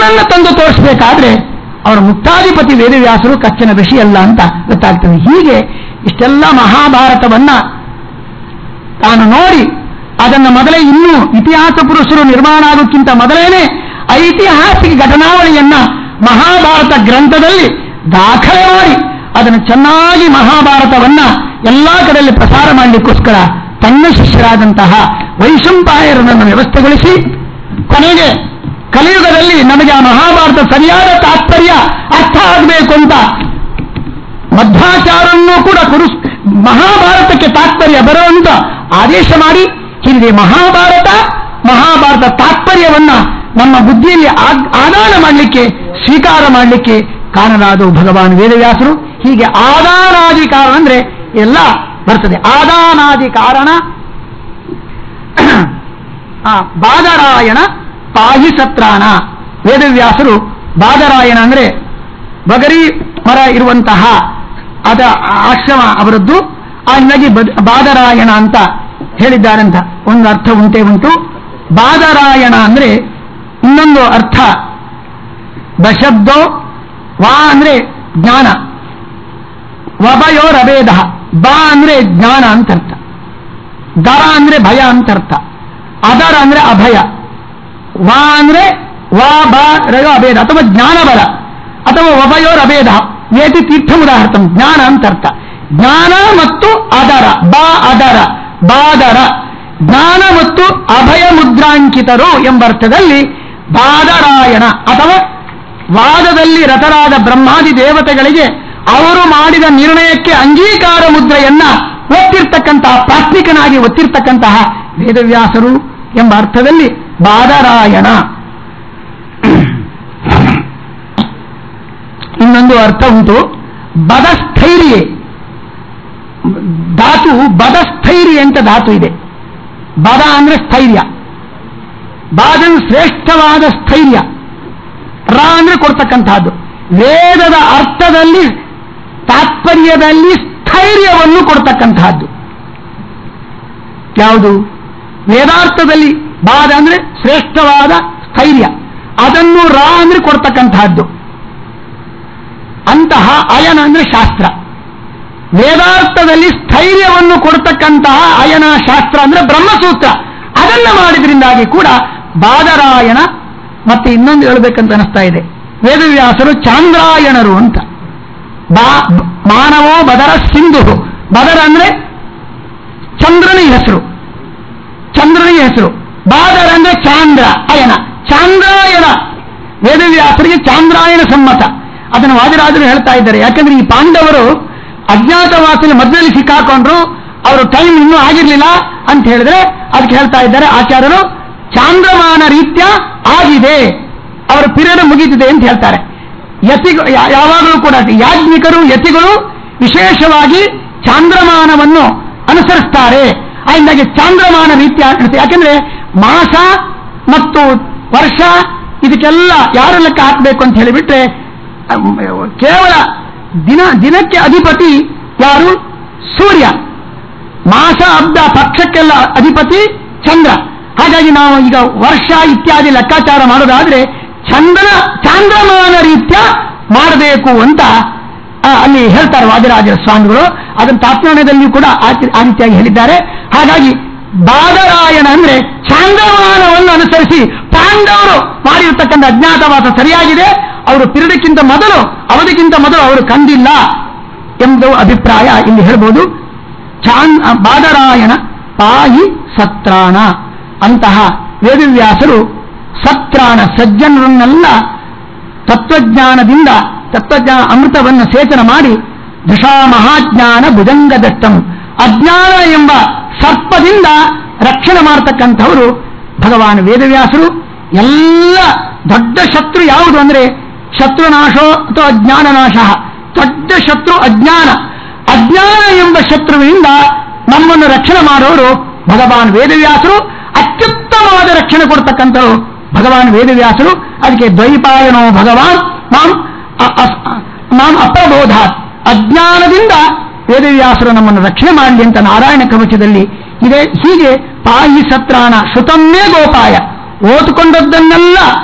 ಕೃಷ್ಣನನ್ನ ತಂದು ತೋರಿಸಬೇಕಾದ್ರೆ ಅವರ ಮುಕ್ತಾಧಿಪತಿ ವೇದವ್ಯಾಸರು ಕಚ್ಚನ ಋಷಿಯಲ್ಲ ಅಂತ ಗೊತ್ತಾಗ್ತದೆ. ಹೀಗೆ ಇಷ್ಟೆಲ್ಲ ಮಹಾಭಾರತವನ್ನ ತಾನು ನೋಡಿ ಅದನ್ನು ಮೊದಲೇ ಇನ್ನೂ ಇತಿಹಾಸ ಪುರುಷರು ನಿರ್ಮಾಣ ಆಗೋಕ್ಕಿಂತ ಮೊದಲೇನೆ ಐತಿಹಾಸಿಕ ಘಟನಾವಳಿಯನ್ನ ಮಹಾಭಾರತ ಗ್ರಂಥದಲ್ಲಿ ದಾಖಲೆ ಮಾಡಿ ಅದನ್ನು ಚೆನ್ನಾಗಿ ಮಹಾಭಾರತವನ್ನ ಎಲ್ಲಾ ಕಡೆಯಲ್ಲಿ ಪ್ರಸಾರ ಮಾಡಲಿಕ್ಕೋಸ್ಕರ ತನ್ನ ಶಿಷ್ಯರಾದಂತಹ ವೈಶಂಪಾಯರನನ್ನು ವ್ಯವಸ್ಥೆಗೊಳಿಸಿ ಕೊನೆಗೆ ಕಲಿಯುಗದಲ್ಲಿ ನಮಗೆ ಆ ಮಹಾಭಾರತ ಸರಿಯಾದ ತಾತ್ಪರ್ಯ ಅರ್ಥ ಆಗಬೇಕು ಅಂತ ಮಧ್ವಾಚಾರ್ಯರನ್ನೂ ಕೂಡ ಮಹಾಭಾರತಕ್ಕೆ ತಾತ್ಪರ್ಯ ಬರುವಂತ ಆದೇಶ ಮಾಡಿ ಹೀಗೆ ಮಹಾಭಾರತ ತಾತ್ಪರ್ಯವನ್ನ ನಮ್ಮ ಬುದ್ಧಿಯಲ್ಲಿ ಆದಾನ ಮಾಡಲಿಕ್ಕೆ ಸ್ವೀಕಾರ ಮಾಡಲಿಕ್ಕೆ ಕಾರಣರಾದವು ಭಗವಾನ್ ವೇದವ್ಯಾಸರು. ಹೀಗೆ ಆದಾನಾದಿ ಕಾರಣ ಅಂದ್ರೆ ಎಲ್ಲ ಬರ್ತದೆ. ಆದಾನಾದಿ ಕಾರಣ ಬಾದರಾಯಣ ಪಾಹಿ ಸತ್ರಾಣ. ವೇದವ್ಯಾಸರು ಬಾದರಾಯಣ ಅಂದ್ರೆ ಬಗರಿ ಮರ ಇರುವಂತಹ ಅದ ಆಶ್ರಮ ಅವರದ್ದು. ಹಾಗಾಗಿ ಬಾದರಾಯಣ ಅಂತ ಹೇಳಿದ್ದಾರಂತ ಒಂದು ಅರ್ಥ ಉಂಟು. ಬಾದರಾಯಣ ಅಂದ್ರೆ ಇನ್ನೊಂದು ಅರ್ಥ ಬಶಬ್ದೋ ವಾ ಅಂದ್ರೆ ಜ್ಞಾನ, ವಭಯೋರಭೇದ. ಬಾ ಅಂದ್ರೆ ಜ್ಞಾನ ಅಂತ ಅರ್ಥ, ದರ ಅಂದ್ರೆ ಭಯ ಅಂತ ಅರ್ಥ, ಅದರ ಅಂದ್ರೆ ಅಭಯ, ವಾ ಅಂದ್ರೆ ವಾ ಬ ರಯೋ ಅಭೇದ ಅಥವಾ ಜ್ಞಾನ ಬಲ ಅಥವಾ ವಭಯೋರಭೇದ ಏತಿ ತೀರ್ಥಮುದಾಹರ್ತಂ ಜ್ಞಾನ ಅಂತ ಅರ್ಥ. ಜ್ಞಾನ ಮತ್ತು ಅದರ ಅದರ ಬಾದರ ಜ್ಞಾನ ಮತ್ತು ಅಭಯ ಮುದ್ರಾಂಕಿತರು ಎಂಬರ್ಥದಲ್ಲಿ ಬಾದರಾಯಣ ಅಥವಾ ವಾದದಲ್ಲಿ ರತರಾದ ಬ್ರಹ್ಮಾದಿ ದೇವತೆಗಳಿಗೆ ಅವರು ಮಾಡಿದ ನಿರ್ಣಯಕ್ಕೆ ಅಂಗೀಕಾರ ಮುದ್ರೆಯನ್ನ ಒತ್ತಿರ್ತಕ್ಕಂತಹ ಪ್ರಾತ್ಮಿಕನಾಗಿ ಒತ್ತಿರ್ತಕ್ಕಂತಹ ವೇದವ್ಯಾಸರು ಎಂಬ ಅರ್ಥದಲ್ಲಿ ಬಾದರಾಯಣ. ಇನ್ನೊಂದು ಅರ್ಥ ಉಂಟು, ಬದಸ್ಥೈರ್ಯ ಧಾತು, ಬದಸ್ಥೈರ್ಯ ಅಂತ ಧಾತು ಇದೆ. ಬದ ಅಂದ್ರೆ ಸ್ಥೈರ್ಯ, ಬಾದನ್ ಶ್ರೇಷ್ಠವಾದ ಸ್ಥೈರ್ಯ, ರ ಅಂದ್ರೆ ಕೊಡ್ತಕ್ಕಂತಹದ್ದು. ವೇದದ ಅರ್ಥದಲ್ಲಿ ತಾತ್ಪರ್ಯದಲ್ಲಿ ಸ್ಥೈರ್ಯವನ್ನು ಕೊಡ್ತಕ್ಕಂತಹದ್ದು ಯಾವುದು? ವೇದಾರ್ಥದಲ್ಲಿ ಬಾದ ಅಂದ್ರೆ ಶ್ರೇಷ್ಠವಾದ ಸ್ಥೈರ್ಯ, ಅದನ್ನು ರ ಅಂದ್ರೆ ಕೊಡ್ತಕ್ಕಂತಹದ್ದು. ಅಂತಹ ಅಯನ ಅಂದ್ರೆ ಶಾಸ್ತ್ರ. ವೇದಾರ್ಥದಲ್ಲಿ ಸ್ಥೈರ್ಯವನ್ನು ಕೊಡ್ತಕ್ಕಂತಹ ಅಯನ ಶಾಸ್ತ್ರ ಅಂದ್ರೆ ಬ್ರಹ್ಮಸೂತ್ರ. ಅದನ್ನ ಮಾಡಿದ್ರಿಂದಾಗಿ ಕೂಡ ಬಾದರಾಯಣ. ಮತ್ತೆ ಇನ್ನೊಂದು ಹೇಳಬೇಕಂತ ಅನಿಸ್ತಾ ಇದೆ, ವೇದವ್ಯಾಸರು ಚಾಂದ್ರಾಯಣರು ಅಂತ. ಮಾನವೋ ಬದರ ಸಿಂಧು. ಬದರ ಅಂದ್ರೆ ಚಂದ್ರನಿಗೆ ಹೆಸರು, ಬಾದರ ಅಂದ್ರೆ ಚಾಂದ್ರ ಅಯನ, ಚಾಂದ್ರಾಯಣ. ವೇದವ್ಯಾಸರಿಗೆ ಚಾಂದ್ರಾಯಣ ಸಮ್ಮತ. ಅದನ್ನು ವಾದಿರಾಜರು ಹೇಳ್ತಾ ಇದ್ದಾರೆ. ಯಾಕಂದ್ರೆ ಈ ಪಾಂಡವರು ಅಜ್ಞಾತವಾಸನ ಮಧ್ಯದಲ್ಲಿ ಸಿಕ್ಕಾಕೊಂಡ್ರು, ಅವರು ಟೈಮ್ ಇನ್ನೂ ಆಗಿರ್ಲಿಲ್ಲ ಅಂತ ಹೇಳಿದ್ರೆ ಅದಕ್ಕೆ ಹೇಳ್ತಾ ಇದ್ದಾರೆ ಆಚಾರ್ಯರು, ಚಾಂದ್ರಮಾನ ರೀತ್ಯ ಆಗಿದೆ, ಅವರ ಪಿರಿಯಡ್ ಮುಗಿದಿದೆ ಅಂತ ಹೇಳ್ತಾರೆ. ಯತಿಗಳು ಯಾವಾಗಲೂ ಕೂಡ ಯಾಜ್ಞಿಕರು ಯತಿಗಳು ವಿಶೇಷವಾಗಿ ಚಾಂದ್ರಮಾನವನ್ನು ಅನುಸರಿಸ್ತಾರೆ. ಹಾಗಾಗಿ ಚಾಂದ್ರಮಾನ ರೀತ್ಯ. ಯಾಕೆಂದ್ರೆ ಮಾಸ ಮತ್ತು ವರ್ಷ ಇದಕ್ಕೆಲ್ಲ ಯಾರು ಲೆಕ್ಕ ಹಾಕಬೇಕು ಅಂತ ಹೇಳಿಬಿಟ್ರೆ ಕೇವಲ ದಿನಕ್ಕೆ ಅಧಿಪತಿ ಯಾರು? ಸೂರ್ಯ. ಮಾಸ ಅಬ್ದ ಪಕ್ಷಕ್ಕೆಲ್ಲ ಅಧಿಪತಿ ಚಂದ್ರ. ಹಾಗಾಗಿ ನಾವು ಈಗ ವರ್ಷ ಇತ್ಯಾದಿ ಲೆಕ್ಕಾಚಾರ ಮಾಡೋದಾದ್ರೆ ಚಾಂದ್ರಮಾನ ರೀತ್ಯ ಮಾಡಬೇಕು ಅಂತ ಅಲ್ಲಿ ಹೇಳ್ತಾರೆ ವಾದಿರಾಜರ ಸ್ವಾಮಿಗಳು. ಅದನ್ನು ತಾತ್ಪರ್ಯದಲ್ಲಿಯೂ ಕೂಡ ಆ ರೀತಿಯಾಗಿ ಹೇಳಿದ್ದಾರೆ. ಹಾಗಾಗಿ ಬಾದರಾಯಣ ಅಂದ್ರೆ ಚಾಂದ್ರಮಾನವನ್ನು ಅನುಸರಿಸಿ ಪಾಂಡವರು ಮಾಡಿರತಕ್ಕಂಥ ಅಜ್ಞಾತವಾಸ ಸರಿಯಾಗಿದೆ, ಅವರು ಪಿರಿಯಡ್ಕ್ಕಿಂತ ಮೊದಲು ಅವಧಿಗಿಂತ ಮೊದಲು ಅವರು ಕಂಡಿಲ್ಲ ಎಂದು ಅಭಿಪ್ರಾಯ ಇಲ್ಲಿ ಹೇಳ್ಬೋದು. ಬಾದರಾಯಣ ಪಾಹಿ ಸತ್ರಾಣ. ಅಂತಹ ವೇದವ್ಯಾಸರು ಸತ್ರಾಣ ಸಜ್ಜನರನ್ನೆಲ್ಲ ತತ್ವಜ್ಞಾನ ಅಮೃತವನ್ನು ಸೇಚನ ಮಾಡಿ ದೃಶಾ ಮಹಾಜ್ಞಾನ ಭುಜಂಗದಷ್ಟಂ, ಅಜ್ಞಾನ ಎಂಬ ಸರ್ಪದಿಂದ ರಕ್ಷಣೆ ಮಾಡತಕ್ಕಂಥವರು ಭಗವಾನ್ ವೇದವ್ಯಾಸರು. ಎಲ್ಲ ದೊಡ್ಡ ಶತ್ರು ಯಾವುದು ಅಂದ್ರೆ ಶತ್ರುನಾಶೋ ಅಥವಾ ಅಜ್ಞಾನನಾಶ. ದೊಡ್ಡ ಶತ್ರು ಅಜ್ಞಾನ ಎಂಬ ಶತ್ರುವಿನಿಂದ ನಮ್ಮನ್ನು ರಕ್ಷಣೆ ಮಾಡೋರು ಭಗವಾನ್ ವೇದವ್ಯಾಸರು. ಅತ್ಯುತ್ತಮವಾದ ರಕ್ಷಣೆ ಕೊಡ್ತಕ್ಕಂಥವರು ಭಗವಾನ್ ವೇದವ್ಯಾಸರು. ಅದಕ್ಕೆ ದ್ವೈಪಾಯನೋ ಭಗವಾನ್ ಮಾಂ ಅಪ್ರಬೋಧಾತ್, ಅಜ್ಞಾನದಿಂದ ವೇದವ್ಯಾಸರು ನಮ್ಮನ್ನು ರಕ್ಷಣೆ ಮಾಡಲಿ ಅಂತ ನಾರಾಯಣ ಕವಚದಲ್ಲಿ ಇದೆ. ಹೀಗೆ ಪಾಹಿ ಸತ್ರಾಣ ಶ್ರುತಮ್ಮೇ ಗೋಪಾಯ, ಓದಿಕೊಂಡದ್ದನ್ನೆಲ್ಲ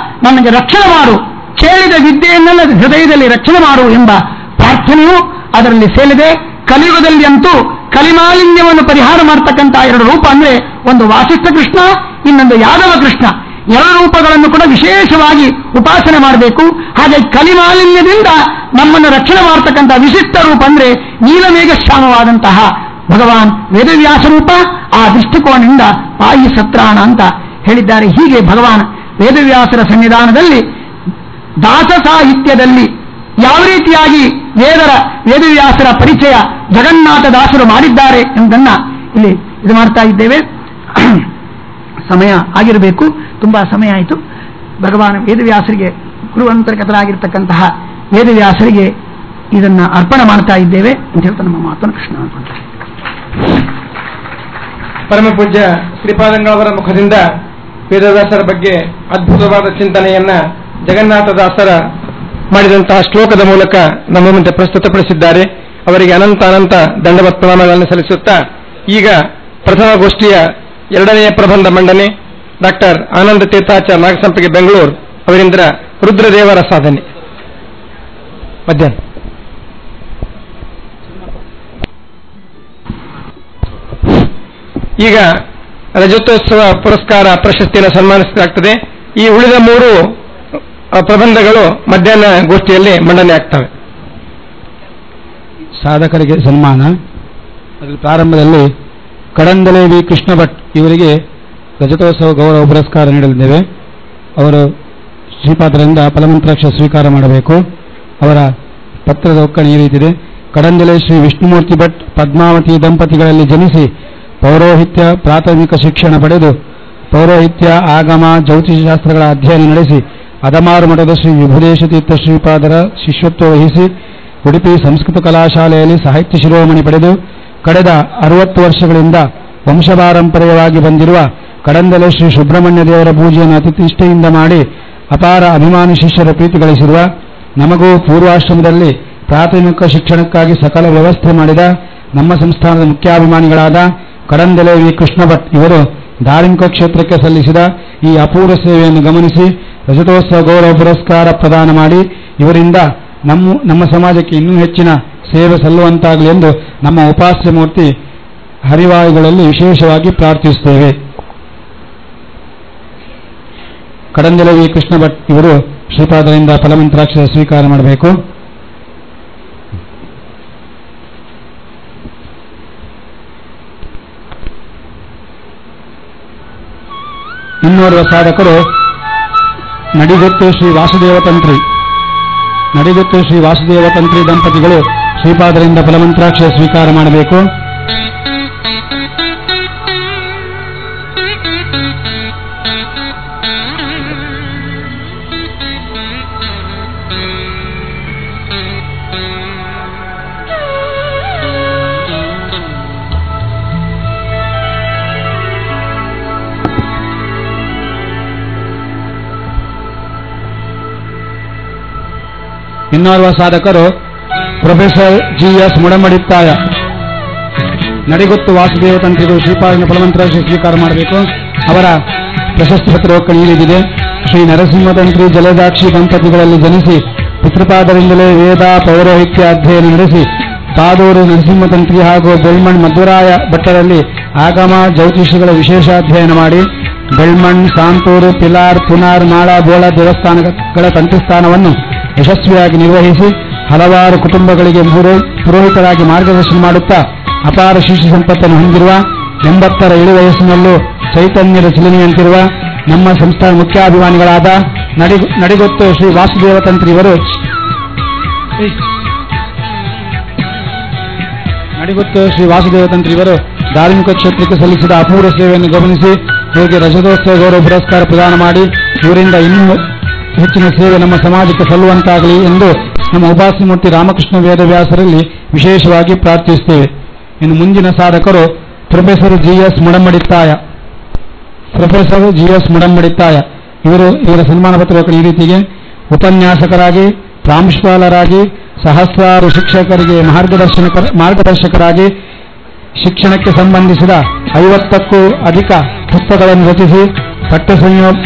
ನನಗೆ ರಕ್ಷಣೆ ಮಾಡು ಕೇಳಿದ ವಿದ್ಯೆಯನ್ನೆಲ್ಲ ಹೃದಯದಲ್ಲಿ ರಕ್ಷಣೆ ಮಾಡು ಎಂಬ ಪ್ರಾರ್ಥನೆಯು ಅದರಲ್ಲಿ ಸೇರಿದೆ. ಕಲಿಯುಗದಲ್ಲಿ ಅಂತೂ ಕಲಿಮಾಲಿನ್ಯವನ್ನು ಪರಿಹಾರ ಮಾಡತಕ್ಕಂಥ ಎರಡು ರೂಪ ಅಂದ್ರೆ ಒಂದು ವಾಸಿಷ್ಠ ಕೃಷ್ಣ, ಇನ್ನೊಂದು ಯಾದವ ಕೃಷ್ಣ. ಎರಡು ರೂಪಗಳನ್ನು ಕೂಡ ವಿಶೇಷವಾಗಿ ಉಪಾಸನೆ ಮಾಡಬೇಕು. ಹಾಗೆ ಕಲಿಮಾಲಿನ್ಯದಿಂದ ನಮ್ಮನ್ನು ರಕ್ಷಣೆ ಮಾಡತಕ್ಕಂಥ ವಿಶಿಷ್ಟ ರೂಪ ಅಂದ್ರೆ ನೀಲಮೇಘಶ್ಯಾಮವಾದಂತಹ ಭಗವಾನ್ ವೇದವ್ಯಾಸ ರೂಪ. ಆ ದೃಷ್ಟಿಕೋನದಿಂದ ಪಾಯಿ ಸತ್ರಾಣ ಅಂತ ಹೇಳಿದ್ದಾರೆ. ಹೀಗೆ ಭಗವಾನ್ ವೇದವ್ಯಾಸರ ಸನ್ನಿಧಾನದಲ್ಲಿ ದಾಸ ಸಾಹಿತ್ಯದಲ್ಲಿ ಯಾವ ರೀತಿಯಾಗಿ ವೇದವ್ಯಾಸರ ಪರಿಚಯ ಜಗನ್ನಾಥ ದಾಸರು ಮಾಡಿದ್ದಾರೆ ಎಂಬುದನ್ನ ಇಲ್ಲಿ ಇದು ಮಾಡ್ತಾ ಇದ್ದೇವೆ. ಸಮಯ ಆಗಿರಬೇಕು, ತುಂಬಾ ಸಮಯ ಆಯಿತು. ಭಗವಾನ್ ವೇದವ್ಯಾಸರಿಗೆ ಗುರುವಂತರ್ಗತರಾಗಿರ್ತಕ್ಕಂತಹ ವೇದವ್ಯಾಸರಿಗೆ ಇದನ್ನ ಅರ್ಪಣೆ ಮಾಡ್ತಾ ಇದ್ದೇವೆ ಅಂತ ಹೇಳ್ತಾ ನಮ್ಮ ಮಾತನ್ನು ಕೃಷ್ಣ ಅನ್ಕೊಂತಾರೆ. ಪರಮ ಪೂಜ್ಯ ಶ್ರೀಪಾದಂಗಳವರ ಮುಖದಿಂದ ವೇದವ್ಯಾಸರ ಬಗ್ಗೆ ಅದ್ಭುತವಾದ ಚಿಂತನೆಯನ್ನ ಜಗನ್ನಾಥದಾಸರ ಮಾಡಿದಂತಹ ಶ್ಲೋಕದ ಮೂಲಕ ನಮ್ಮ ಮುಂದೆ ಪ್ರಸ್ತುತಪಡಿಸಿದ್ದಾರೆ. ಅವರಿಗೆ ಅನಂತ ದಂಡವತ್ ಪ್ರಣಾಮಗಳನ್ನು ಸಲ್ಲಿಸುತ್ತಾ ಈಗ ಪ್ರಥಮ ಗೋಷ್ಠಿಯ ಎರಡನೆಯ ಪ್ರಬಂಧ ಮಂಡನೆ ಡಾಕ್ಟರ್ ಆನಂದ ತೀರ್ಥಾಚಾರ್ಯ ನಾಗಸಂಪಿಗೆ ಬೆಂಗಳೂರು ಅವರಿಂದ ರುದ್ರದೇವರ ಸಾಧನೆ. ಮಧ್ಯಾಹ್ನ ಈಗ ರಜತೋತ್ಸವ ಪುರಸ್ಕಾರ ಪ್ರಶಸ್ತಿಯನ್ನು ಸನ್ಮಾನಿಸಲಾಗುತ್ತದೆ. ಈ ಉಳಿದ 3 ಪ್ರಬಂಧಗಳು ಮಧ್ಯಾಹ್ನ ಗೋಷ್ಠಿಯಲ್ಲಿ ಮಂಡನೆ ಆಗ್ತವೆ. ಸಾಧಕರಿಗೆ ಸನ್ಮಾನ. ಅದರ ಪ್ರಾರಂಭದಲ್ಲಿ ಕಡಂದಲೆ ವಿ ಕೃಷ್ಣ ಭಟ್ ಇವರಿಗೆ ರಜತೋತ್ಸವ ಗೌರವ ಪುರಸ್ಕಾರ ನೀಡಲಿದ್ದೇವೆ. ಅವರು ಶ್ರೀಪಾದರಿಂದ ಫಲಮಂತ್ರಾಕ್ಷ ಸ್ವೀಕಾರ ಮಾಡಬೇಕು. ಅವರ ಪತ್ರದ ಒಕ್ಕಣೆ ಈ ರೀತಿದೆ. ಕಡಂದಲೆ ಶ್ರೀ ವಿಷ್ಣುಮೂರ್ತಿ ಭಟ್ ಪದ್ಮಾವತಿ ದಂಪತಿಗಳಲ್ಲಿ ಜನಿಸಿ ಪೌರೋಹಿತ್ಯ ಪ್ರಾಥಮಿಕ ಶಿಕ್ಷಣ ಪಡೆದು ಪೌರೋಹಿತ್ಯ ಆಗಮ ಜ್ಯೋತಿಷಶಾಸ್ತ್ರಗಳ ಅಧ್ಯಯನ ನಡೆಸಿ ಅದಮಾರು ಮಠದ ಶ್ರೀ ವಿಭುದೇಶ ತೀರ್ಥ ಶ್ರೀಪಾದರ ಶಿಷ್ಯತ್ವ ವಹಿಸಿ ಉಡುಪಿ ಸಂಸ್ಕೃತ ಕಲಾಶಾಲೆಯಲ್ಲಿ ಸಾಹಿತ್ಯ ಶಿರೋಮಣಿ ಪಡೆದು ಕಳೆದ 60 ವರ್ಷಗಳಿಂದ ವಂಶಪಾರಂಪರ್ಯವಾಗಿ ಬಂದಿರುವ ಕಡಂದಲೆ ಶ್ರೀ ಸುಬ್ರಹ್ಮಣ್ಯ ದೇವರ ಪೂಜೆಯನ್ನು ಅತಿ ನಿಷ್ಠೆಯಿಂದ ಮಾಡಿ ಅಪಾರ ಅಭಿಮಾನಿ ಶಿಷ್ಯರ ಪ್ರೀತಿ ಗಳಿಸಿರುವ, ನಮಗೂ ಪೂರ್ವಾಶ್ರಮದಲ್ಲಿ ಪ್ರಾಥಮಿಕ ಶಿಕ್ಷಣಕ್ಕಾಗಿ ಸಕಲ ವ್ಯವಸ್ಥೆ ಮಾಡಿದ ನಮ್ಮ ಸಂಸ್ಥಾನದ ಮುಖ್ಯಾಭಿಮಾನಿಗಳಾದ ಕಡಂದಲೆ ವಿ ಕೃಷ್ಣ ಭಟ್ ಇವರು ಧಾರ್ಮಿಕ ಕ್ಷೇತ್ರಕ್ಕೆ ಸಲ್ಲಿಸಿದ ಈ ಅಪೂರ್ವ ಸೇವೆಯನ್ನು ಗಮನಿಸಿ ರಜತೋತ್ಸವ ಗೌರವ ಪುರಸ್ಕಾರ ಪ್ರದಾನ ಮಾಡಿ ಇವರಿಂದ ನಮ್ಮ ಸಮಾಜಕ್ಕೆ ಇನ್ನೂ ಹೆಚ್ಚಿನ ಸೇವೆ ಸಲ್ಲುವಂತಾಗಲಿ ಎಂದು ನಮ್ಮ ಉಪಾಸ್ಯ ಮೂರ್ತಿ ಹರಿವಾಯುಗಳಲ್ಲಿ ವಿಶೇಷವಾಗಿ ಪ್ರಾರ್ಥಿಸುತ್ತೇವೆ. ಕಡಂದಲೆ ವಿ ಕೃಷ್ಣ ಭಟ್ ಇವರು ಶ್ರೀಪಾದರಿಂದ ಫಲಮಂತ್ರಾಕ್ಷರ ಸ್ವೀಕಾರ ಮಾಡಬೇಕು. ಇನ್ನೋರ್ವ ಸಾಧಕರು ನಡಿಗೊತ್ತು ಶ್ರೀ ವಾಸುದೇವ ತಂತ್ರಿ ದಂಪತಿಗಳು ಶ್ರೀಪಾದರಿಂದ ಫಲಮಂತ್ರಾಕ್ಷರ ಸ್ವೀಕಾರ ಮಾಡಬೇಕು. ಇನ್ನೋರ್ವ ಸಾಧಕರು ಪ್ರೊಫೆಸರ್ GS ಮುಡಮಡಿತ್ತಾಯ. ನಡಿಗೊತ್ತು ವಾಸುದೇವ ತಂತ್ರಿಗಳು ಶ್ರೀಪಾದನ ಫಲಮಂತ್ರಾಕ್ಷರ ಸ್ವೀಕಾರ ಮಾಡಬೇಕು. ಅವರ ಪ್ರಶಸ್ತಿ ಪತ್ರ ನೀಡಿದೆ. ಶ್ರೀ ನರಸಿಂಹ ತಂತ್ರಿ ಜಲದಾಕ್ಷಿ ದಂಪತಿಗಳಲ್ಲಿ ಜನಿಸಿ ಪಿತೃಪಾದರಿಂದಲೇ ವೇದ ಪೌರೋಹಿತ್ಯ ಅಧ್ಯಯನ ನಡೆಸಿ ಪಾದೂರು ನರಸಿಂಹ ತಂತ್ರಿ ಹಾಗೂ ಬೆಳ್ಮಣ್ ಮಧುರಾಯ ಭಟ್ಟರಲ್ಲಿ ಆಗಮ ಜ್ಯೋತಿಷಿಗಳ ವಿಶೇಷ ಅಧ್ಯಯನ ಮಾಡಿ ಬೆಳ್ಮಣ್, ಸಾಂತೂರು, ಪಿಲಾರ್, ಪುನಾರ್, ನಾಳ, ಬೋಳ ದೇವಸ್ಥಾನಗಳ ತಂತ್ರಿಸ್ಥಾನವನ್ನು ಯಶಸ್ವಿಯಾಗಿ ನಿರ್ವಹಿಸಿ ಹಲವಾರು ಕುಟುಂಬಗಳಿಗೆ ಪುರೋಹಿತರಾಗಿ ಮಾರ್ಗದರ್ಶನ ಮಾಡುತ್ತಾ ಅಪಾರ ಶಿಷ್ಯ ಸಂಪತ್ತನ್ನು ಹೊಂದಿರುವ 80ರ ಇಳಿ ವಯಸ್ಸಿನಲ್ಲೂ ಚೈತನ್ಯದ ಚಿಲನೆಯಂತಿರುವ ನಮ್ಮ ಸಂಸ್ಥಾನ ಮುಖ್ಯಾಭಿಮಾನಿಗಳಾದ ನಡಿಗೊತ್ತು ಶ್ರೀ ವಾಸುದೇವ ತಂತ್ರಿ ಇವರು ಧಾರ್ಮಿಕ ಕ್ಷೇತ್ರಕ್ಕೆ ಸಲ್ಲಿಸಿದ ಅಪೂರ್ವ ಸೇವೆಯನ್ನು ಗಮನಿಸಿ ಇವರಿಗೆ ರಜತೋತ್ಸವ ಗೌರವ ಪುರಸ್ಕಾರ ಪ್ರದಾನ ಮಾಡಿ ಇವರಿಂದ ಇನ್ನೂ ಹೆಚ್ಚಿನ ಸೇವೆ ನಮ್ಮ ಸಮಾಜಕ್ಕೆ ಸಲ್ಲುವಂತಾಗಲಿ ಎಂದು ನಮ್ಮ ಉಪಾಸ್ಯಮೂರ್ತಿ ರಾಮಕೃಷ್ಣ ವೇದವ್ಯಾಸರಲ್ಲಿ ವಿಶೇಷವಾಗಿ ಪ್ರಾರ್ಥಿಸುತ್ತೇವೆ. ಇನ್ನು ಮುಂದಿನ ಸಾಧಕರು ಪ್ರೊಫೆಸರ್ GS ಮುಡಮಡಿತ್ತಾಯ ಇವರ ಸನ್ಮಾನ ಪತ್ರ ಈ ರೀತಿಗೆ ಉಪನ್ಯಾಸಕರಾಗಿ, ಪ್ರಾಂಶುಪಾಲರಾಗಿ, ಸಹಸ್ರಾರು ಶಿಕ್ಷಕರಿಗೆ ಮಾರ್ಗದರ್ಶಕರಾಗಿ ಶಿಕ್ಷಣಕ್ಕೆ ಸಂಬಂಧಿಸಿದ 50ಕ್ಕೂ ಅಧಿಕ ಪುಸ್ತಕಗಳನ್ನು ರಚಿಸಿ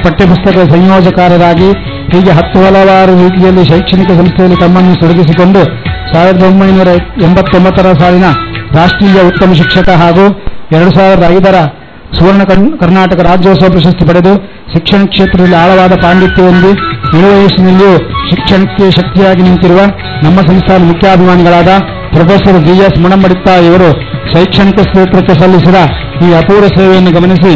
ಪಠ್ಯಪುಸ್ತಕದ ಸಂಯೋಜಕರಾಗಿ ಹೀಗೆ ಹಲವಾರು ರೀತಿಯಲ್ಲಿ ಶೈಕ್ಷಣಿಕ ಸಂಸ್ಥೆಯಲ್ಲಿ ತಮ್ಮನ್ನು ತೊಡಗಿಸಿಕೊಂಡು 1989ರ ಸಾಲಿನ ರಾಷ್ಟ್ರೀಯ ಉತ್ತಮ ಶಿಕ್ಷಕ ಹಾಗೂ 2005ರ ಸುವರ್ಣ ಕರ್ನಾಟಕ ರಾಜ್ಯೋತ್ಸವ ಪ್ರಶಸ್ತಿ ಪಡೆದು ಶಿಕ್ಷಣ ಕ್ಷೇತ್ರದಲ್ಲಿ ಆಳವಾದ ಪಾಂಡಿತ್ಯ ಹೊಂದಿ ಯುವ ವಯಸ್ಸಿನಲ್ಲಿಯೂ ಶಿಕ್ಷಣಕ್ಕೆ ಶಕ್ತಿಯಾಗಿ ನಿಂತಿರುವ ನಮ್ಮ ಸಂಸ್ಥಾನ ಮುಖ್ಯಾಭಿಮಾನಿಗಳಾದ ಪ್ರೊಫೆಸರ್ GS ಮುಣಂಬಡಿತ್ತ ಇವರು ಶೈಕ್ಷಣಿಕ ಕ್ಷೇತ್ರಕ್ಕೆ ಸಲ್ಲಿಸಿದ ಈ ಅಪೂರ್ವ ಸೇವೆಯನ್ನು ಗಮನಿಸಿ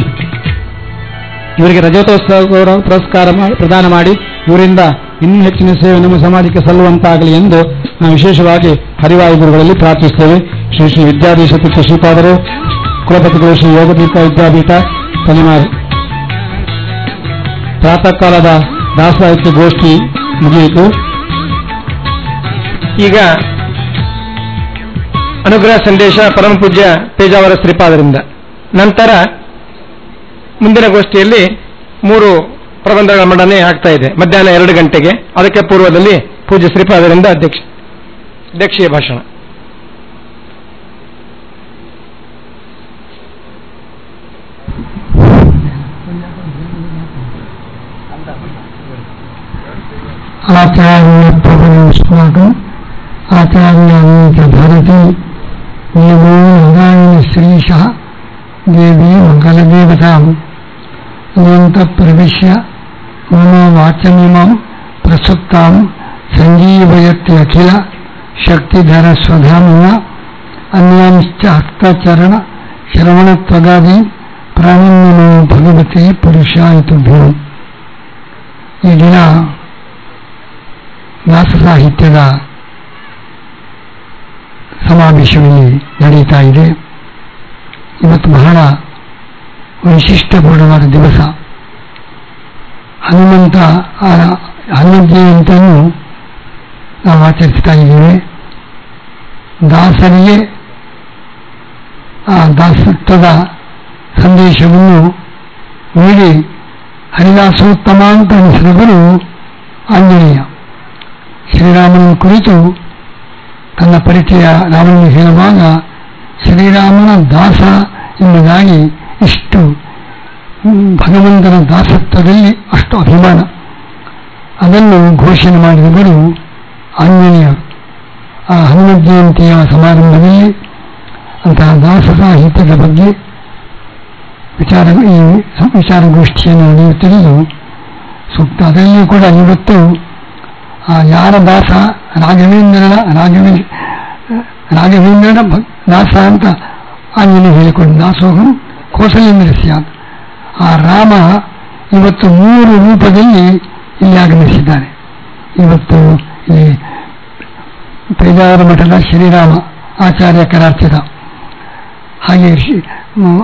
ಇವರಿಗೆ ರಜತೋತ್ಸವ ಗೌರವ ಪುರಸ್ಕಾರ ಪ್ರದಾನ ಮಾಡಿ ಇವರಿಂದ ಇನ್ನೂ ಹೆಚ್ಚಿನ ಸೇವೆ ನಮ್ಮ ಸಮಾಜಕ್ಕೆ ಸಲ್ಲುವಂತಾಗಲಿ ಎಂದು ನಾವು ವಿಶೇಷವಾಗಿ ಹರಿವಾಯು ಗುರುಗಳಲ್ಲಿ ಪ್ರಾರ್ಥಿಸುತ್ತೇವೆ. ಶ್ರೀ ಶ್ರೀ ವಿದ್ಯಾಧೀಶ ತೀರ್ಥ ಶ್ರೀಪಾದರು, ಕುಲಪತಿಗಳು ಶ್ರೀ ಯೋಗತೀರ್ಥ ವಿದ್ಯಾಪೀಠ ತಲೆಮಾರು. ಪ್ರಾತಃ ಕಾಲದ ದಾಸಸಾಹಿತ್ಯ ಗೋಷ್ಠಿ ಮುಗಿಯಿತು. ಈಗ ಅನುಗ್ರಹ ಸಂದೇಶ ಪರಮ ಪೂಜ್ಯ ಪೇಜಾವರ ಶ್ರೀಪಾದರಿಂದ. ನಂತರ ಮುಂದಿನ ಗೋಷ್ಠಿಯಲ್ಲಿ 3 ಪ್ರಬಂಧಗಳ ಮಂಡನೆ ಆಗ್ತಾ ಇದೆ ಮಧ್ಯಾಹ್ನ 2 ಗಂಟೆಗೆ. ಅದಕ್ಕೆ ಪೂರ್ವದಲ್ಲಿ ಪೂಜ್ಯ ಶ್ರೀಪಾದರಿಂದ ಅಧ್ಯಕ್ಷೀಯ ಭಾಷಣ. ಆಚಾರ್ಯ ಪ್ರಭುಸ್ಮಾಕಂ ಆಚಾರ್ಯ ಭಾರತಿ ದೇವೋ ನಾರಾಯಣ ಶ್ರೀಶಃ ದೇವಿ ಮಂಗಲದೇವತಾಂ ಅನಂತ ಪ್ರವಿಶ್ಯ ಮಮ ವಾಚಮಿಮಾಂ ಪ್ರಸುಪ್ತಾಂ ಸಂಜೀವಯತ್ಯ ಅಖಿಲ ಶಕ್ತಿಧರ ಸ್ವಧಾಮ್ನ ಅನ್ಯಾಂಶ್ಚ ಹಸ್ತಚರಣ ಶ್ರವಣತ್ವಗಾದಿ ಪ್ರಾಣನ್ಯಮೋ ಭಗವತಿ ಪುರುಷಾಯ ತುಭ್ಯೋ. ಈ ದಿನ ದಾಸ ಸಾಹಿತ್ಯದ ಸಮಾವೇಶದಲ್ಲಿ ನಡೆಯುತ್ತಾ ಇದೆ. ಇವತ್ತು ಬಹಳ ವೈಶಿಷ್ಟ್ಯಪೂರ್ಣವಾದ ದಿವಸ. ಹನುಮಂತ ಜಯಂತಿಯನ್ನು ನಾವು ಆಚರಿಸ್ತಾ ಇದ್ದೇವೆ. ದಾಸರಿಗೆ ಆ ದಾಸತ್ವದ ಸಂದೇಶವನ್ನು ನೀಡಿ ಹರಿದಾಸೋತ್ತಮ ಅಂತ ಅನಿಸಿದವರು ಆಂಜನೇಯ. ಶ್ರೀರಾಮನ ಕುರಿತು ತನ್ನ ಪರಿಚಯ ರಾಮನಿಗೆ ಹೇಳುವಾಗ ಶ್ರೀರಾಮನ ದಾಸ ಎಂಬುದಾಗಿ ಇಷ್ಟು ಭಗವಂತನ ದಾಸತ್ವದಲ್ಲಿ ಅಷ್ಟು ಅಭಿಮಾನ, ಅದನ್ನು ಘೋಷಣೆ ಮಾಡಿದವರು ಆಂಜನೇಯರು. ಆ ಹನುಮತ್ ಜಯಂತಿಯ ಸಮಾರಂಭದಲ್ಲಿ ಅಂತಹ ದಾಸ ಸಾಹಿತ್ಯದ ಬಗ್ಗೆ ವಿಚಾರಗೋಷ್ಠಿಯನ್ನು ನಡೆಯುತ್ತಿರುವುದು ಸೂಕ್ತ. ಅದರಲ್ಲಿಯೂ ಕೂಡ ಇವತ್ತು ಯಾರ ದಾಸ ರಾಘವೇಂದ್ರನ ದಾಸ ಅಂತ ಆಂಜನೇಯ ಹೇಳಿಕೊಂಡು ದಾಸೋಹಂ ಕೌಸಲೇಂದ್ರ ಸ್ಯಾತ್. ಆ ರಾಮ ಇವತ್ತು 3 ರೂಪದಲ್ಲಿ ಇಲ್ಲಿ ಆಗಮಿಸಿದ್ದಾನೆ. ಇವತ್ತು ಇಲ್ಲಿ ಪೇಜಾವರ ಮಠದ ಶ್ರೀರಾಮ ಆಚಾರ್ಯ ಕರಾರ್ಚಿತ, ಹಾಗೆ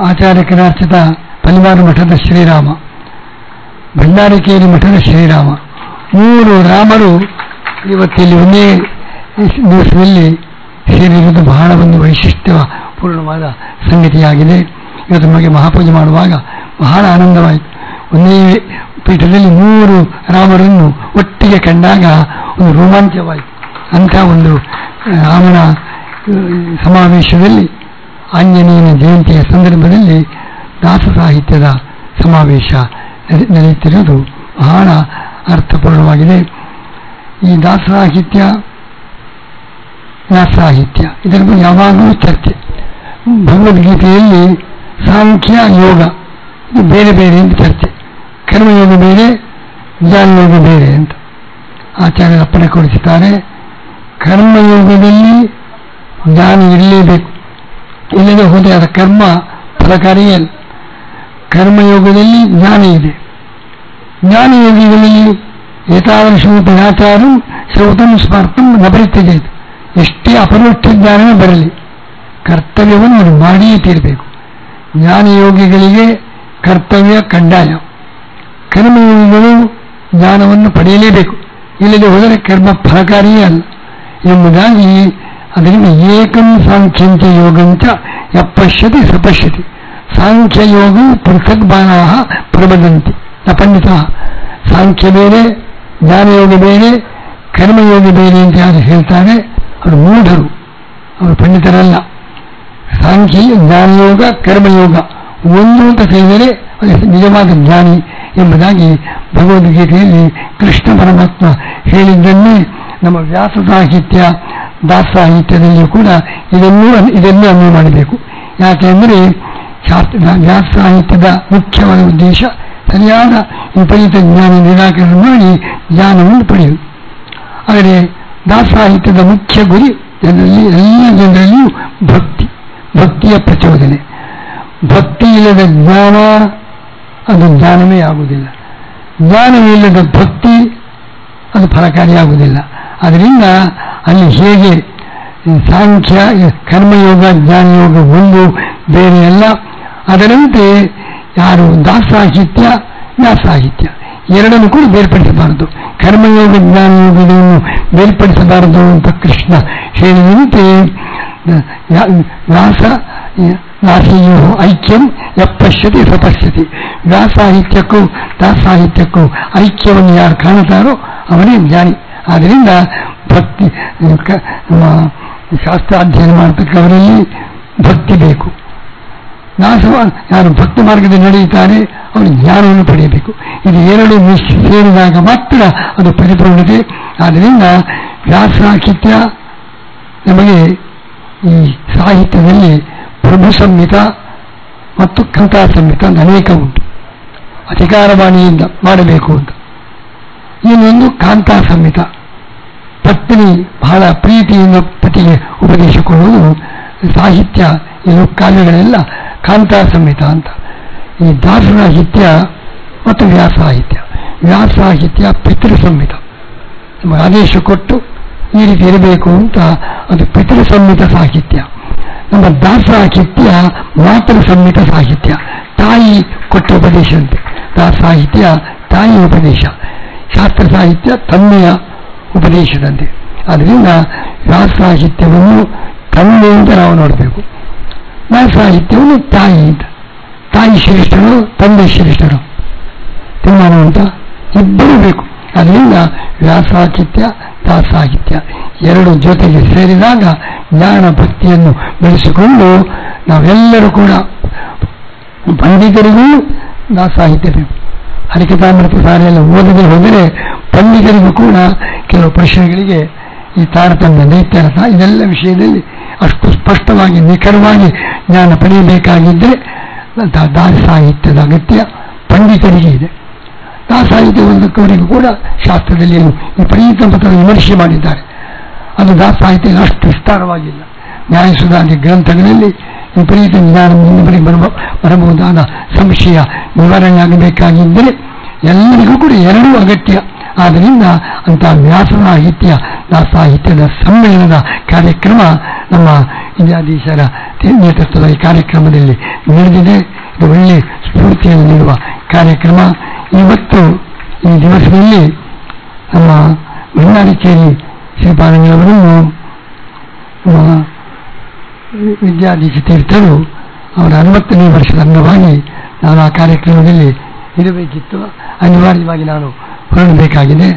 ಆಚಾರ್ಯ ಕರಾರ್ಚಿತ ಪಲಿಮಾರು ಮಠದ ಶ್ರೀರಾಮ, ಭಂಡಾರಿಕೇರಿ ಮಠದ ಶ್ರೀರಾಮ, 3 ರಾಮರು ಇವತ್ತಿಲ್ಲಿ ಒಂದೇ ದಿವಸದಲ್ಲಿ ಸೇರಿರುವುದು ಬಹಳ ಒಂದು ವೈಶಿಷ್ಟ್ಯಪೂರ್ಣವಾದ ಸಂಗತಿಯಾಗಿದೆ. ಇವತ್ತು ನಮಗೆ ಮಹಾಪೂಜೆ ಮಾಡುವಾಗ ಬಹಳ ಆನಂದವಾಯಿತು. ಒಂದೇ ಪೀಠದಲ್ಲಿ 3 ರಾಮರನ್ನು ಒಟ್ಟಿಗೆ ಕಂಡಾಗ ಒಂದು ರೋಮಾಂಚವಾಯಿತು. ಅಂಥ ಒಂದು ರಾಮನ ಸಮಾವೇಶದಲ್ಲಿ ಆಂಜನೇಯನ ಜಯಂತಿಯ ಸಂದರ್ಭದಲ್ಲಿ ದಾಸ ಸಾಹಿತ್ಯದ ಸಮಾವೇಶ ನಡೆಯುತ್ತಿರುವುದು ಬಹಳ ಅರ್ಥಪೂರ್ಣವಾಗಿದೆ. ಈ ದಾಸ ಸಾಹಿತ್ಯ ಇದರ ಬಗ್ಗೆ ಯಾವಾಗಲೂ ಚರ್ಚೆ. ಭಗವದ್ಗೀತೆಯಲ್ಲಿ ಸಾಂಖ್ಯ ಯೋಗ ಇದು ಬೇರೆ ಬೇರೆ ಅಂತ ಚರ್ಚೆ. ಕರ್ಮಯೋಗ ಬೇರೆ, ಜ್ಞಾನಯೋಗ ಬೇರೆ ಅಂತ ಆಚಾರ್ಯರು ಅಪ್ಪಣೆ ಕೊಡಿಸುತ್ತಾರೆ. ಕರ್ಮಯೋಗದಲ್ಲಿ ಜ್ಞಾನ ಇರಲೇಬೇಕು, ಇಲ್ಲದೆ ಹೋದರೆ ಅದರ ಕರ್ಮ ಫಲಕಾರಿಯಲ್ಲ. ಕರ್ಮಯೋಗದಲ್ಲಿ ಜ್ಞಾನ ಇದೆ. ಜ್ಞಾನಯೋಗಿಗಳಲ್ಲಿ ಏತಾದೃಶೋಪಚಾರಂ ಶ್ರೌತಂ ಸ್ಮಾರ್ತಂ ನ ಪರಿತ್ಯಜೇತ್. ಎಷ್ಟೇ ಅಪರೋಕ್ಷ ಜ್ಞಾನವೇ ಬರಲಿ, ಕರ್ತವ್ಯವನ್ನು ಅವರು ಮಾಡಿಯೇ ತೀರಬೇಕು. ಜ್ಞಾನಯೋಗಿಗಳಿಗೆ ಕರ್ತವ್ಯ ಕಡ್ಡಾಯ. ಕರ್ಮಯೋಗಿಗಳು ಜ್ಞಾನವನ್ನು ಪಡೆಯಲೇಬೇಕು, ಇಲ್ಲದೆ ಹೋದರೆ ಕರ್ಮ ಫಲಕಾರಿಯೇ ಅಲ್ಲ ಎಂಬುದಾಗಿ. ಅದರಿಂದ ಏಕಂ ಸಾಂಖ್ಯಂಚ ಯೋಗಂಚ ಯಪಶ್ಯತಿ ಸಪಶ್ಯತಿ. ಸಾಂಖ್ಯಯೋಗ ಪೃಥಗ್ಬಾಲಾ ಪ್ರಬದಂತಿ ನ ಪಂಡಿತ. ಸಾಂಖ್ಯ ಬೇರೆ, ಜ್ಞಾನಯೋಗ ಬೇರೆ, ಕರ್ಮಯೋಗ ಬೇರೆ ಅಂತ ಯಾರು ಹೇಳ್ತಾರೆ ಅವರು ಮೂಢರು, ಅವರು ಪಂಡಿತರಲ್ಲ. ಸಾಂಖ್ಯ, ಜ್ಞಾನಯೋಗ, ಕರ್ಮಯೋಗ ಒಂದು ಅಂತ ತಿಳಿದರೆ ನಿಜವಾದ ಜ್ಞಾನಿ ಎಂಬುದಾಗಿ ಭಗವದ್ಗೀತೆಯಲ್ಲಿ ಕೃಷ್ಣ ಪರಮಾತ್ಮ ಹೇಳಿದ್ದನ್ನೇ ನಮ್ಮ ವ್ಯಾಸ ಸಾಹಿತ್ಯ ದಾಸ ಸಾಹಿತ್ಯದಲ್ಲಿಯೂ ಕೂಡ ಇದನ್ನೂ ಅನ್ವಯ ಮಾಡಬೇಕು. ಯಾಕೆಂದರೆ ವ್ಯಾಸ ಸಾಹಿತ್ಯದ ಮುಖ್ಯವಾದ ಉದ್ದೇಶ ಸರಿಯಾದ ವಿಪರೀತ ಜ್ಞಾನ ನಿರಾಕರಣೆ ಮಾಡಿ ಜ್ಞಾನವನ್ನು ಪಡೆಯುವುದು. ಆದರೆ ದಾಸ ಸಾಹಿತ್ಯದ ಮುಖ್ಯ ಗುರಿ ಜನರಲ್ಲಿ ಎಲ್ಲ ಜನರಲ್ಲಿಯೂ ಭಕ್ತಿಯ ಪ್ರಚೋದನೆ. ಭಕ್ತಿ ಇಲ್ಲದ ಜ್ಞಾನ ಅದು ಜ್ಞಾನವೇ ಆಗುವುದಿಲ್ಲ, ಜ್ಞಾನವಿಲ್ಲದ ಭಕ್ತಿ ಅದು ಫಲಕಾರಿಯಾಗುವುದಿಲ್ಲ. ಅದರಿಂದ ಅಲ್ಲಿ ಹೇಗೆ ಸಾಂಖ್ಯ ಕರ್ಮಯೋಗ ಜ್ಞಾನಯೋಗ ಒಂದು ಬೇರೆ ಅಲ್ಲ, ಅದರಂತೆ ಯಾರು ದಾಸಾಹಿತ್ಯ ವ್ಯಾಸಾಹಿತ್ಯ ಎರಡನ್ನು ಕೂಡ ಬೇರ್ಪಡಿಸಬಾರದು, ಕರ್ಮಯೋಗ ಜ್ಞಾನಯೋಗವನ್ನು ಬೇರ್ಪಡಿಸಬಾರದು ಅಂತ ಕೃಷ್ಣ ಹೇಳಿದಂತೆ ವ್ಯಾಸಯೋ ಐಕ್ಯಂ ಯಪಶ್ಯತಿ ಸಪಶ್ಯತಿ. ವ್ಯಾಸಾಹಿತ್ಯಕ್ಕೂ ದಾಸಾಹಿತ್ಯಕ್ಕೂ ಐಕ್ಯವನ್ನು ಯಾರು ಕಾಣುತ್ತಾರೋ ಅವನೇ ಜ್ಞಾನಿ. ಆದ್ದರಿಂದ ಭಕ್ತಿ ಶಾಸ್ತ್ರಾಧ್ಯಯನ ಮಾಡತಕ್ಕವರಲ್ಲಿ ಭಕ್ತಿ ಬೇಕು. ಯಾರು ಭಕ್ತಿ ಮಾರ್ಗದಲ್ಲಿ ನಡೆಯುತ್ತಾರೆ ಅವರು ಜ್ಞಾನವನ್ನು ಪಡೆಯಬೇಕು. ಇದು ಎರಡು ಸೇರಿದಾಗ ಮಾತ್ರ ಅದು ಪರಿಪೂರ್ಣತೆ. ಆದ್ದರಿಂದ ವ್ಯಾಸಸಾಹಿತ್ಯ ನಮಗೆ ಈ ಸಾಹಿತ್ಯದಲ್ಲಿ ಪ್ರಭು ಸಂಹಿತ ಮತ್ತು ಕಂಠಾ ಸಂಹಿತ ಅನೇಕ ಉಂಟು. ಅಧಿಕಾರವಾಣಿಯಿಂದ ಮಾಡಬೇಕು ಅಂತ. ಇನ್ನೊಂದು ಕಾಂತಾ ಸಂಹಿತ, ಪತ್ನಿ ಬಹಳ ಪ್ರೀತಿಯಿಂದ ಪತಿಗೆ ಉಪದೇಶ ಕೊಡುವುದು ಸಾಹಿತ್ಯ. ಇದು ಕಾವ್ಯಗಳೆಲ್ಲ ಕಾಂತಾ ಸಂಹಿತ ಅಂತ. ಈ ದಾಸಸಾಹಿತ್ಯ ಮತ್ತು ವ್ಯಾಸಾಹಿತ್ಯ. ವ್ಯಾಸಾಹಿತ್ಯ ಪಿತೃ ಸಂಹಿತ, ನಮಗೆ ಆದೇಶ ಕೊಟ್ಟು ಈ ರೀತಿ ಇರಬೇಕು ಅಂತ, ಅದು ಪಿತೃ ಸಂಹಿತ ಸಾಹಿತ್ಯ. ನಮ್ಮ ದಾಸಸಾಹಿತ್ಯ ಮಾತೃ ಸಂಹಿತ ಸಾಹಿತ್ಯ, ತಾಯಿ ಕೊಟ್ಟ ಉಪದೇಶದಂತೆ. ದಾಸಸಾಹಿತ್ಯ ತಾಯಿ ಉಪದೇಶ, ಶಾಸ್ತ್ರ ಸಾಹಿತ್ಯ ತಂದೆಯ ಉಪದೇಶದಂತೆ. ಆದ್ದರಿಂದ ವ್ಯಾಸಸಾಹಿತ್ಯವನ್ನು ತಂದೆಯಿಂದ ನಾವು ನೋಡಬೇಕು, ವ್ಯಾಸಸಾಹಿತ್ಯವನ್ನು ತಾಯಿಯಿಂದ. ತಾಯಿ ಶ್ರೇಷ್ಠರು ತಂದೆ ಶ್ರೇಷ್ಠರು ತೀರ್ಮಾನ ಅಂತ ಇಬ್ಬರೂ ಬೇಕು. ಅದರಿಂದ ವ್ಯಾಸಸಾಹಿತ್ಯ ದಾಸಸಾಹಿತ್ಯ ಎರಡು ಜೊತೆಗೆ ಸೇರಿದಾಗ ಜ್ಞಾನ ಭಕ್ತಿಯನ್ನು ಬೆಳೆಸಿಕೊಂಡು ನಾವೆಲ್ಲರೂ ಕೂಡ ಪಂಡಿತರಿಗೂ ದಾಸಸಾಹಿತ್ಯ ಬೇಕು. ಹರಿಕಥಾಮೃತ ಸಾರೆಲ್ಲ ಓದದೆ ಹೋದರೆ ಪಂಡಿತರಿಗೂ ಕೂಡ ಕೆಲವು ಪ್ರಶ್ನೆಗಳಿಗೆ ಈ ತಾರತಮ್ಯ ದೈತ್ಯರಥ ಇದೆಲ್ಲ ವಿಷಯದಲ್ಲಿ ಅಷ್ಟು ಸ್ಪಷ್ಟವಾಗಿ ನಿಖರವಾಗಿ ಜ್ಞಾನ ಪಡೆಯಬೇಕಾಗಿದ್ದರೆ ದಾಸಸಾಹಿತ್ಯದ ಅಗತ್ಯ ಪಂಡಿತರಿಗೆ ಇದೆ. ದಾಸಸಾಹಿತ್ಯ ಓದಕ್ಕವರಿಗೂ ಕೂಡ ಶಾಸ್ತ್ರದಲ್ಲಿ ವಿಪರೀತ ಮತದ ವಿಮರ್ಶೆ ಮಾಡಿದ್ದಾರೆ. ಅದು ದಾಸಸಾಹಿತ್ಯ ಅಷ್ಟು ವಿಸ್ತಾರವಾಗಿಲ್ಲ. ನ್ಯಾಯಸುಧಾದಿ ಗ್ರಂಥಗಳಲ್ಲಿ ವಿಪರೀತ ಜ್ಞಾನ ಇನ್ನೊಬ್ಬರಿಗೆ ಬರಬಹುದಾದ ಸಂಶಯ ನಿವಾರಣೆಯಾಗಬೇಕಾಗಿದ್ದರೆ ಎಲ್ಲರಿಗೂ ಕೂಡ ಎರಡೂ ಅಗತ್ಯ. ಆದ್ದರಿಂದ ಅಂಥ ವ್ಯಾಸಸಾಹಿತ್ಯ ದಾಸಸಾಹಿತ್ಯದ ಸಮ್ಮೇಳನದ ಕಾರ್ಯಕ್ರಮ ನಮ್ಮ ವಿದ್ಯಾಧೀಶರ ನೇತೃತ್ವದ ಈ ಕಾರ್ಯಕ್ರಮದಲ್ಲಿ ನಡೆದಿದೆ. ಇದು ಒಳ್ಳೆ ಸ್ಫೂರ್ತಿಯನ್ನು ನೀಡುವ ಕಾರ್ಯಕ್ರಮ. ಇವತ್ತು ಈ ದಿವಸದಲ್ಲಿ ನಮ್ಮ ಭಂಡಾರಿಕೇರಿ ಶ್ರೀಪಾದಂಗಳವರನ್ನು ವಿದ್ಯಾಧೀಶ ತೀರ್ಥರು ಅವರ 60ನೇ ವರ್ಷದ ಅಂಗವಾಗಿ ನಾನು ಆ ಕಾರ್ಯಕ್ರಮದಲ್ಲಿ ಇರಬೇಕಿತ್ತು. ಅನಿವಾರ್ಯವಾಗಿ ನಾನು ಹೊರಡಬೇಕಾಗಿದೆ.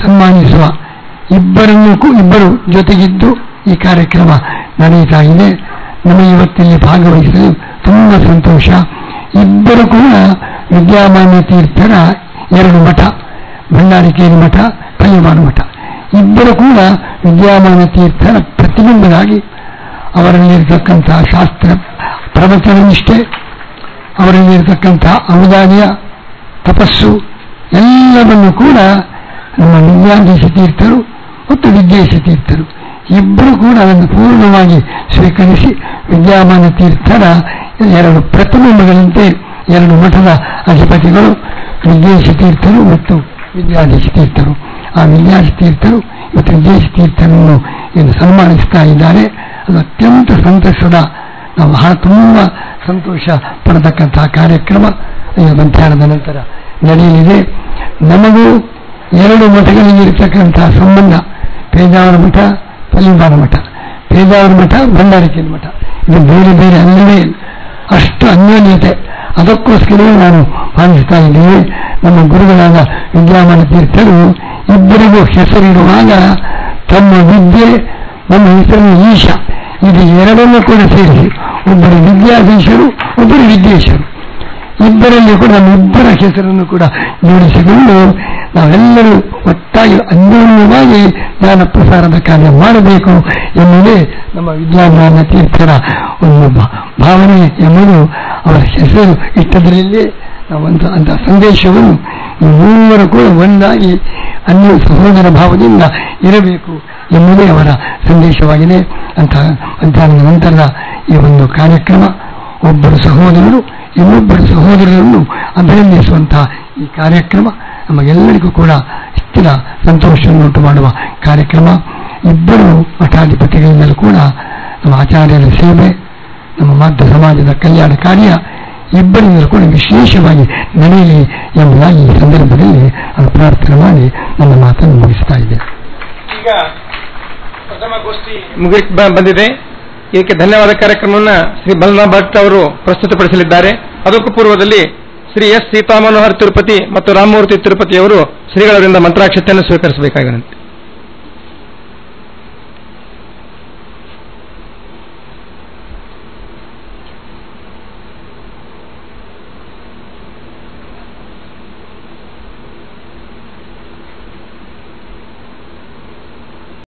ಸನ್ಮಾನಿಸುವ ಇಬ್ಬರು ಜೊತೆಗಿದ್ದು ಈ ಕಾರ್ಯಕ್ರಮ ನಡೆಯುತ್ತಾ ಇದೆ. ನಮಗೆ ಇವತ್ತಿಲ್ಲಿ ಭಾಗವಹಿಸಲು ತುಂಬ ಸಂತೋಷ. ಇಬ್ಬರು ಕೂಡ ವಿದ್ಯಾಮಾನ್ಯ ತೀರ್ಥರ 2 ಮಠ, ಭಂಡಾರಿಕೇರಿ ಮಠ, ಪಲ್ಯಮಾನ ಮಠ, ಇಬ್ಬರು ಕೂಡ ವಿದ್ಯಾಮಾನ್ಯ ತೀರ್ಥರ ಪ್ರತಿಬಿಂಬರಾಗಿ ಅವರಲ್ಲಿರ್ತಕ್ಕಂಥ ಶಾಸ್ತ್ರ ಪ್ರವಚನ ನಿಷ್ಠೆ, ಅವರಲ್ಲಿರ್ತಕ್ಕಂಥ ಔದಾರ್ಯ, ತಪಸ್ಸು ಎಲ್ಲವನ್ನು ಕೂಡ ನಮ್ಮ ವಿದ್ಯಾಧೀಶ ತೀರ್ಥರು ಮತ್ತು ವಿದ್ಯೇಶ ತೀರ್ಥರು ಇಬ್ಬರು ಕೂಡ ಅದನ್ನು ಪೂರ್ಣವಾಗಿ ಸ್ವೀಕರಿಸಿ ವಿದ್ಯಾಮಾನ್ಯ ತೀರ್ಥರ 2 ಪ್ರತಿಬಿಂಬಗಳಂತೆ 2 ಮಠದ ಅಧಿಪತಿಗಳು ವಿದ್ಯೇಶ ತೀರ್ಥರು ಮತ್ತು ವಿದ್ಯಾಧೀಶ ತೀರ್ಥರು. ಆ ವಿದ್ಯಾಧೀಶ ತೀರ್ಥರು ಮತ್ತು ವಿದ್ಯೇಶ ತೀರ್ಥರನ್ನು ಎಂದು ಸನ್ಮಾನಿಸ್ತಾ ಇದ್ದಾರೆ. ಅದು ಅತ್ಯಂತ ಸಂತಸದ, ನಾವು ಬಹಳ ತುಂಬ ಸಂತೋಷ ಪಡತಕ್ಕಂತಹ ಕಾರ್ಯಕ್ರಮ ಮಧ್ಯಾಹ್ನದ ನಂತರ ನಡೆಯಲಿದೆ. ನಮಗೂ 2 ಮಠಗಳಿಗಿರತಕ್ಕಂತಹ ಸಂಬಂಧ, ಪೇಜಾವರ ಮಠ, ಪಲ್ಯಮಾನ ಮಠ, ಪೇಜಾವರ ಮಠ, ಭಂಡಾರಿಕೇರಿ ಮಠ, ಇದು ಬೇರೆ ಬೇರೆ ಅಲ್ಲವೇ ಅಷ್ಟು ಅನ್ಯೋನ್ಯತೆ. ಅದಕ್ಕೋಸ್ಕರವೇ ನಾನು ಭಾವಿಸ್ತಾ ಇದ್ದೇವೆ. ನಮ್ಮ ಗುರುಗಳಾದ ವಿದ್ಯಾಮಾನ್ಯ ತೀರ್ಥರು ಇಬ್ಬರಿಗೂ ಹೆಸರಿರುವಾಗ ತಮ್ಮ ವಿದ್ಯೆ, ನಮ್ಮ ಹೆಸರನ್ನು ಈಶ, ಇದು ಎರಡನ್ನೂ ಕೂಡ ಸೇರಿಸಿ ಒಬ್ಬರು ವಿದ್ಯಾಧೀಶರು, ಒಬ್ಬರು ವಿದ್ಯೇಶರು. ಇಬ್ಬರಲ್ಲಿ ಕೂಡ ನಮ್ಮಿಬ್ಬರ ಹೆಸರನ್ನು ಕೂಡ ಜೋಡಿಸಿಕೊಂಡು ನಾವೆಲ್ಲರೂ ಒಟ್ಟಾಗಿ ಅನ್ಯೋನ್ಯವಾಗಿ ಜ್ಞಾನ ಪ್ರಸಾರದ ಕಾರ್ಯ ಮಾಡಬೇಕು ಎಂಬುದೇ ನಮ್ಮ ವಿದ್ಯಾಜ್ಞಾನ ತೀರ್ಥರ ಒಂದು ಭಾವನೆ ಎಂಬುದು ಅವರ ಹೆಸರು ಇಟ್ಟದರಲ್ಲಿ ನಾವಂತ ಅಂತ ಸಂದೇಶವನ್ನು ಈ ಮೂವರು ಕೂಡ ಒಂದಾಗಿ ಅನ್ಯ ಸಹೋದರ ಭಾವದಿಂದ ಇರಬೇಕು ಎಂಬುದೇ ಅವರ ಸಂದೇಶವಾಗಿದೆ. ಅಂತ ಮಧ್ಯಾಹ್ನದ ನಂತರದ ಈ ಒಂದು ಕಾರ್ಯಕ್ರಮ ಒಬ್ಬರು ಸಹೋದರರು ಇನ್ನೊಬ್ಬರು ಸಹೋದರರನ್ನು ಅಭಿನಂದಿಸುವಂತಹ ಈ ಕಾರ್ಯಕ್ರಮ ನಮಗೆಲ್ಲರಿಗೂ ಕೂಡ ಹೆಚ್ಚಿನ ಸಂತೋಷವನ್ನುಂಟು ಮಾಡುವ ಕಾರ್ಯಕ್ರಮ. ಇಬ್ಬರು ಮಠಾಧಿಪತಿಗಳಿಂದಲೂ ಕೂಡ ನಮ್ಮ ಆಚಾರ್ಯರ ಸೇವೆ, ನಮ್ಮ ಮಾಧ್ಯ ಸಮಾಜದ ಕಲ್ಯಾಣ ಕಾರ್ಯ ಇಬ್ಬರಿಂದಲೂ ಕೂಡ ವಿಶೇಷವಾಗಿ ನಡೆಯಲಿ ಎಂಬುದಾಗಿ ಈ ಸಂದರ್ಭದಲ್ಲಿ ನಾನು ಪ್ರಾರ್ಥನೆ ಮಾಡಿ ನನ್ನ ಮಾತನ್ನು ಮುಗಿಸ್ತಾ ಇದ್ದೇನೆ. ಈಗ ಪ್ರಥಮ ಗೋಷ್ಠಿ ಬಂದಿದೆ. ಇದಕ್ಕೆ ಧನ್ಯವಾದ ಕಾರ್ಯಕ್ರಮವನ್ನು ಶ್ರೀ ಬಲರಾಮ್ ಭಟ್ ಅವರು ಪ್ರಸ್ತುತಪಡಿಸಲಿದ್ದಾರೆ. ಅದಕ್ಕೂ ಪೂರ್ವದಲ್ಲಿ ಶ್ರೀ ಎಸ್ ಸೀತಾಮನೋಹರ್ ತಿರುಪತಿ ಮತ್ತು ರಾಮಮೂರ್ತಿ ತಿರುಪತಿಯವರು ಶ್ರೀಗಳವರಿಂದ ಮಂತ್ರಾಕ್ಷತೆಯನ್ನು ಸ್ವೀಕರಿಸಬೇಕಾಗಿರುತ್ತೆ.